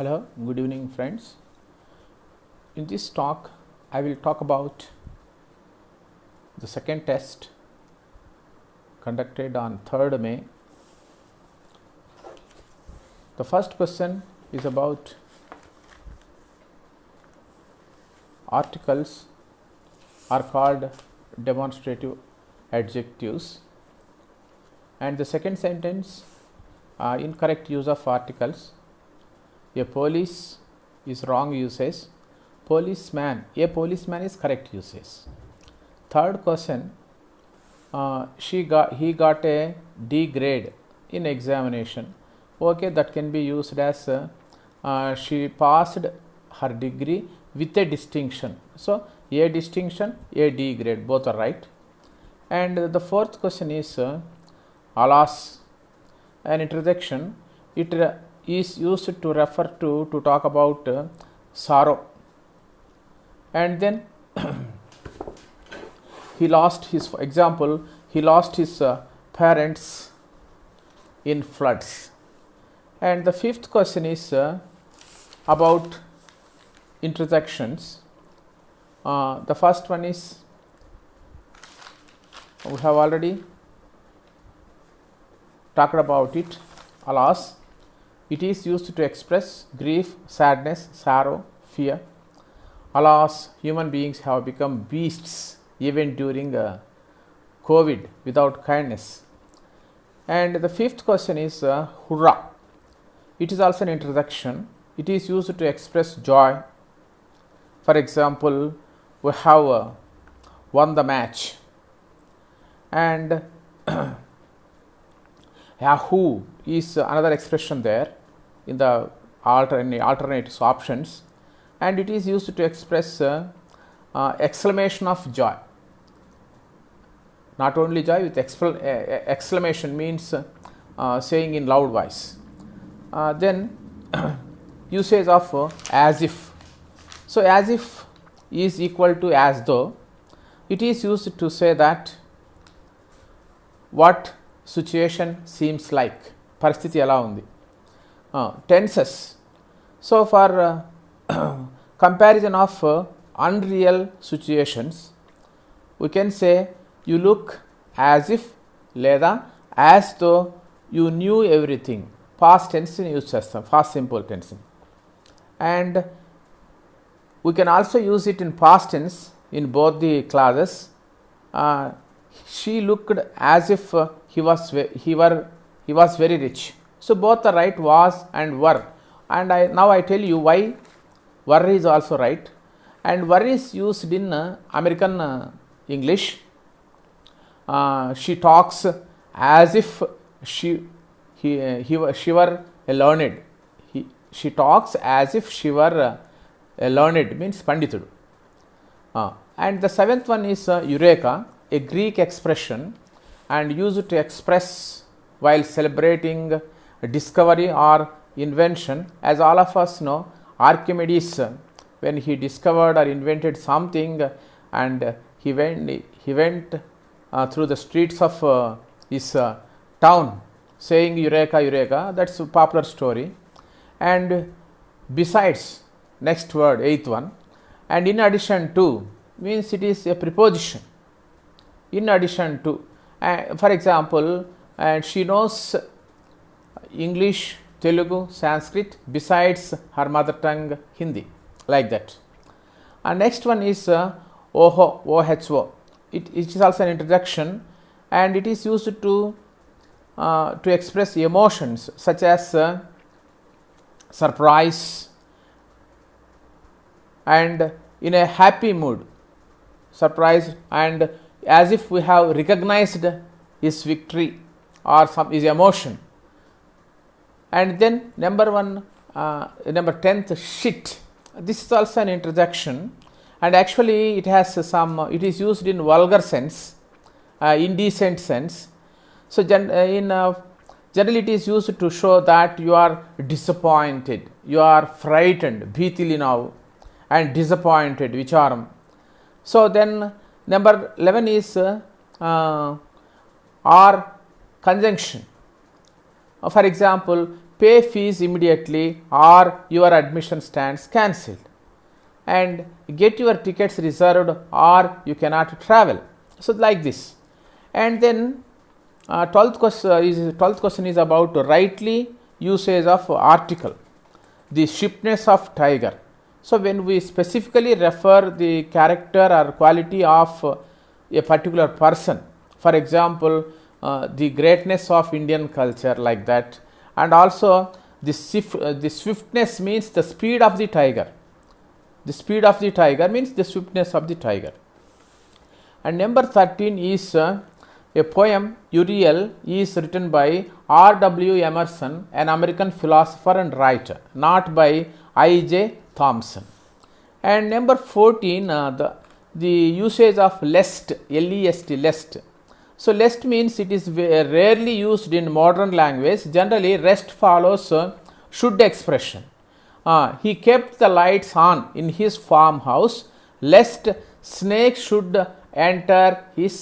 Hello, good evening friends. In this talk, I will talk about the second test conducted on 3rd May. The first question is about articles are called demonstrative adjectives, and the second sentence incorrect use of articles. A police is wrong usage. Policeman, a policeman is correct usage. Third question, he got a D grade in examination. Okay, that can be used as she passed her degree with a distinction. So a distinction, a D grade, both are right. And the fourth question is alas, an interjection. It is used to refer to talk about sorrow. And then he lost his, for example, he lost his parents in floods. And the fifth question is about interjections. The first one is, we have already talked about it, alas. It is used to express grief, sadness, sorrow, fear. Alas, human beings have become beasts even during COVID without kindness. And the fifth question is hurrah. It is also an interjection. It is used to express joy. For example, we have won the match. And Yahoo is another expression there in the alternate options, and it is used to express exclamation of joy. Not only joy, with exclamation means saying in loud voice. Then usage of as if. So as if is equal to as though. It is used to say that what situation seems like, పరిస్థితి ఎలా ఉంది. Tenses. So for comparison of unreal situations, we can say you look as if లేదా as though you knew everything. Past tense ని use చేస్తాం, past simple tense. And we can also use it in past tense in both the clauses. She looked as if he was very rich. So both are right, was and were. And now I tell you why were is also right. And were is used in American English. She talks as if she were a learned. She talks as if she were a learned, means panditudu. And the seventh one is eureka, a Greek expression and used to express while celebrating discovery or invention. As all of us know, Archimedes, when he discovered or invented something, and he went through the streets of his town saying eureka, eureka. That's a popular story. And besides, next word, eighth one, and in addition to means it is a preposition. In addition to, for example, she knows English, Telugu, Sanskrit besides her mother tongue Hindi, like that. And next one is oho, oho. It is also an introduction, and it is used to express emotions such as surprise and in a happy mood, surprise, and as if we have recognized his victory or his emotion. And then number 10th, shit. This is also an interjection, and actually it has it is used in vulgar sense, indecent sense. So generally it is used to show that you are disappointed, you are frightened, bhitili now, and disappointed, vicharam. So then number 11 is or conjunction. For example, pay fees immediately or your admission stands cancelled, and get your tickets reserved or you cannot travel. So like this. And then 12th question is about rightly usage of article, the shipness of tiger. So when we specifically refer the character or quality of a particular person, for example, the greatness of Indian culture, like that, and also the swiftness means the speed of the tiger. The speed of the tiger means the swiftness of the tiger. And number 13 is a poem, Uriel, is written by R.W. Emerson, an American philosopher and writer, not by I.J. Thompson. And number 14, the usage of lest, L-E-S-T, lest. So lest means it is rarely used in modern language. Generally, rest follows should expression. He kept the lights on in his farmhouse lest snakes should enter his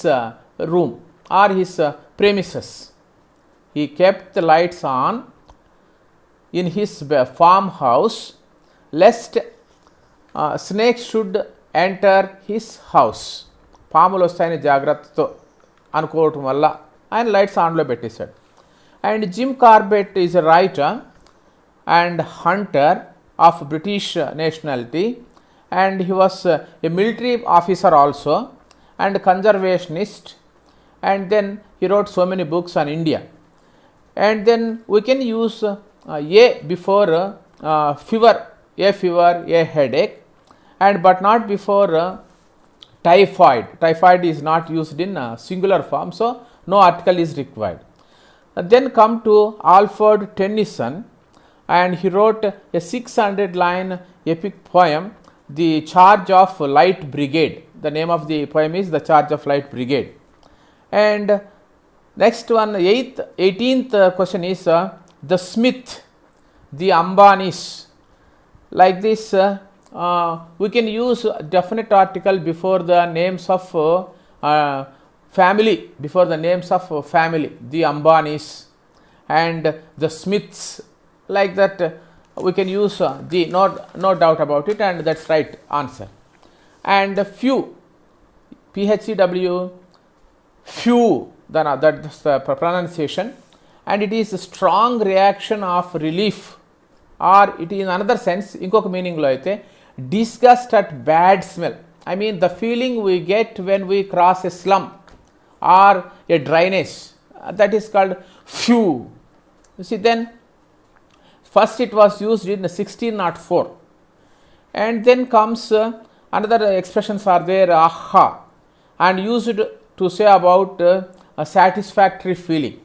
room or his premises. He kept the lights on in his farmhouse lest snakes should enter his house. పాములు వస్తాయని జాగ్రత్తతో అనుకోవటం వల్ల ఆయన lights ఆన్లో పెట్టేశాడు. And Jim Corbett is a writer and hunter of British nationality, and he was a military officer also and conservationist, and then he wrote so many books on India. And then we can use a before fever, a headache, and but not before typhoid. Typhoid is not used in singular form, so no article is required. Then come to Alfred Tennyson, and he wrote a 600-line epic poem, The Charge of Light Brigade. The name of the poem is The Charge of Light Brigade. And next one, 18th question is the Smith, the Ambanis. Like this, we can use definite article before the names of family, before the names of family, the Ambanis and the Smiths. Like that, we can use the, no doubt about it, and that's right answer. And the few, PHEW, few, that's the pronunciation, and it is a strong reaction of relief, or it is in another sense, inkoka meaning lo aithe disgust at bad smell. I mean the feeling we get when we cross a slum or a drainage, that is called few. You see, then first it was used in 1604, and then comes another expressions are there, aha, and used to say about a satisfactory feeling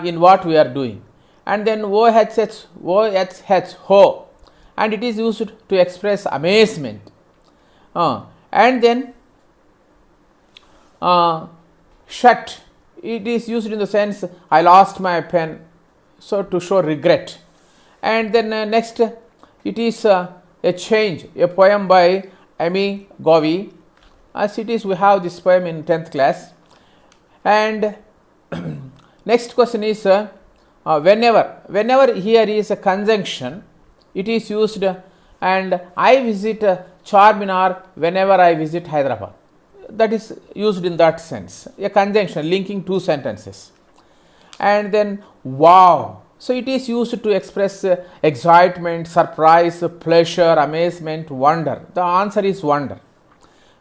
in what we are doing. And then OHH, ho, and it is used to express amazement. And then shut, it is used in the sense I lost my pen, so to show regret. And then next, it is a change, a poem by Amy Govey. As it is, we have this poem in 10th class. And next question is whenever here is a conjunction, it is used, and I visit Charminar whenever I visit Hyderabad. That is used in that sense, a conjunction linking two sentences. And then wow, so it is used to express excitement, surprise, pleasure, amazement, wonder. The answer is wonder.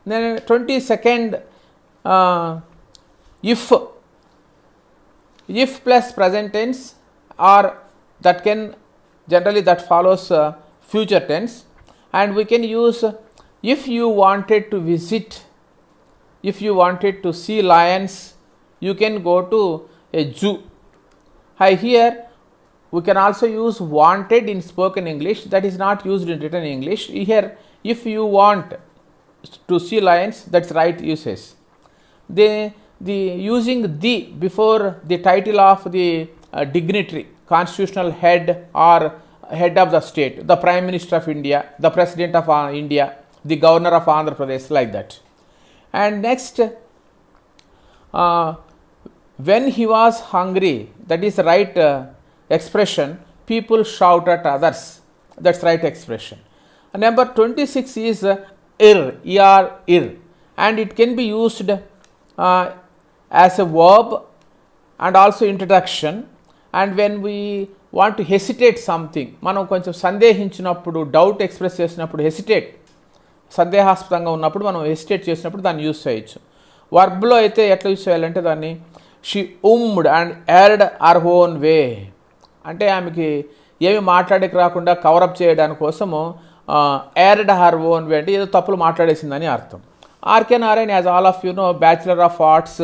Then 22nd, if plus present tense, or that can generally that follows future tense, and we can use if you wanted to visit, if you wanted to see lions, you can go to a zoo. Here we can also use wanted in spoken English, that is not used in written English. Here, if you want to see lions, that's right usage. The using the before the title of the dignitary, constitutional head or head of the state, the Prime Minister of India, the President of India, the Governor of Andhra Pradesh, like that. And next, when he was hungry, that is right expression, people shout at others. That's right expression. Number 26 is ir, and it can be used as a verb and also introduction. And when we want to hesitate something, మనం కొంచెం సందేహించినప్పుడు, doubt express చేసినప్పుడు, hesitate, సందేహాస్పదంగా ఉన్నప్పుడు మనం hesitate చేసినప్పుడు దాన్ని use చేయొచ్చు. వర్బ్లో అయితే ఎట్లా యూస్ చేయాలంటే దాన్ని she ummed and erred our own way, అంటే ఆమెకి ఏమి మాట్లాడేకి రాకుండా కవరప్ చేయడానికి కోసము ఎర్డ్ హర్ ఓన్ వే అంటే ఏదో తప్పులు మాట్లాడేసిందని అర్థం. R K Narayan, as all of you know, bachelor of arts,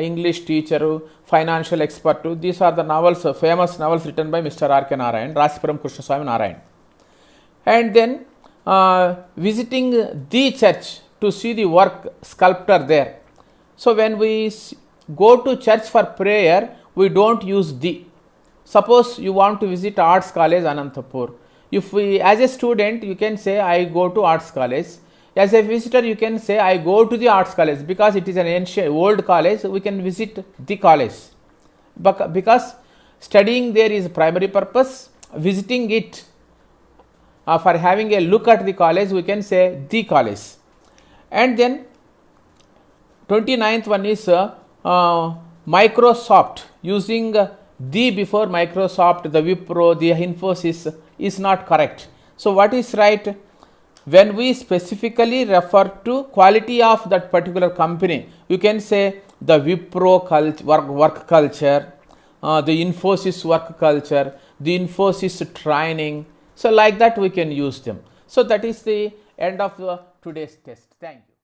English teacher, financial expert. These are the novels, famous novels written by mister R K Narayan, Rasipuram Krishnaswami Narayan. And then visiting the church to see the work sculptor there. So when we go to church for prayer, we don't use the. Suppose you want to visit Arts College Anantapur. If we, as a student, you can say I go to Arts College. As a visitor, you can say I go to the Arts College, because it is an ancient old college. We can visit the college, because studying there is primary purpose. Visiting it, for having a look at the college, we can say the college. And then 29th one is Microsoft. Using the before Microsoft, the Wipro, the Infosys is not correct. So what is right? When we specifically refer to quality of that particular company, you can say the Wipro work culture, the Infosys work culture, the Infosys training. So like that we can use them. So that is the end of today's test. Thank you.